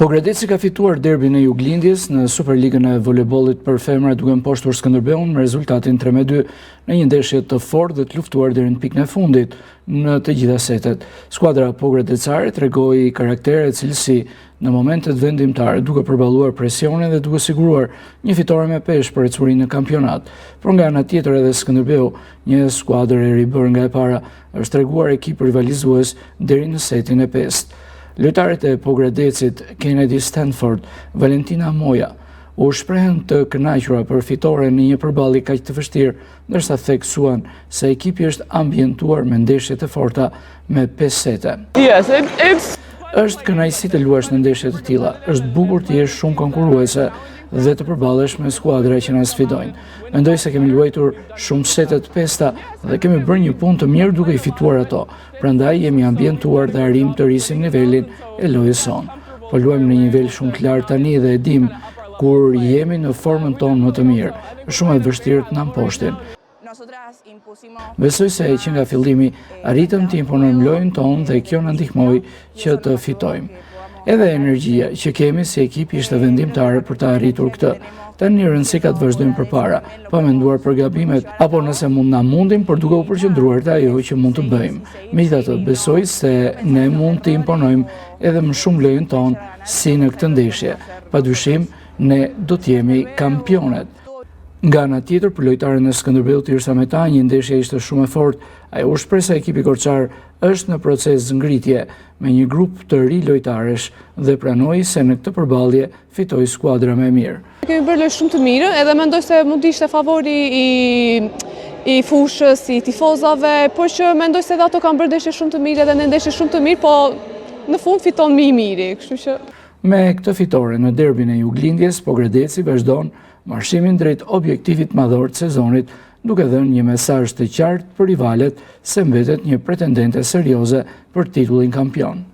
Pogradeci ka fituar derbin e Juglindjes në Superligën e voleybollit për femra duke mposhtur Skënderbeun me rezultatin 3-2 në një ndeshje të fortë dhe të luftuar deri në pikën e fundit në të gjitha setet. Skuadra pogradecare tregoi karakter e cilësi në momentet vendimtare duke përballuar presionin dhe duke siguruar një fitore me peshë për ecurinë në kampionat. Por nga ana tjetër edhe Skënderbeu, një skuadër e ribër nga e para, është treguar ekip rivalizues deri në setin e 5. Lojtarët e Pogradecit Kennedy Stanford, Valentina Moja, u shprehen të kënaqura për fitoren në një përballje kaq të vështirë, ndërsa theksuan se ekipi është ambientuar me ndeshje të forta me 5 sete. Është kënaqësi të luash në ndeshje të tilla. Është bukur të jesh shumë konkurruese dhe të përballesh me skuadra që na sfidojnë. Mendoj se kemi luajtur shumë sete të pesta dhe kemi bërë një punë të mirë duke i fituar ato. Prandaj jemi ambientuar dhe arrim të rrisim nivelin e lojës sonë. Po luajmë në një nivel shumë të lartë tani dhe e dim kur jemi në formën tonë më të mirë. Është shumë e vështirë të na mposhtin. Besoj se që nga fillimi arritëm të imponojmë lojën tonë dhe kjo na ndihmoi që të fitojmë. Edhe energjia që kemi si ekip ishte vendimtare për të arritur këtë. Tani rëndësi ka të vazhdojmë përpara, pa menduar për gabimet, apo nëse mund na mundim për duke u përqendruar te ajo që mund të bëjmë. Megjithatë, besoj se ne mund të imponojmë edhe më shumë lojën tonë si në këtë ndeshje. Padyshim, ne do të jemi kampionet. Nga ana tjetër, për lojtaren e Skënderbeut Tirsa Meta, një ndeshje ishte shumë e fortë. Ajo u shpreh se ekipi korçar është në proces ngritje me një grup të ri lojtaresh dhe pranoi se në këtë përballje fitoi skuadra më e mirë. Kemi bërë lojë shumë të mirë, edhe mendoj se mund të ishte favori i fushës, i tifozave, por që mendoj se edhe ato kanë bërë ndeshje shumë të mirë edhe në ndeshje shumë të mirë, po në fund fiton më i miri, kështu që me këtë fitore në derbin e Juglindjes, Pogradeci vazhdon marshimin drejt objektivit madhor të sezonit, duke dhënë një mesazh të qartë për rivalet se mbetet një pretendente serioze për titullin kampion.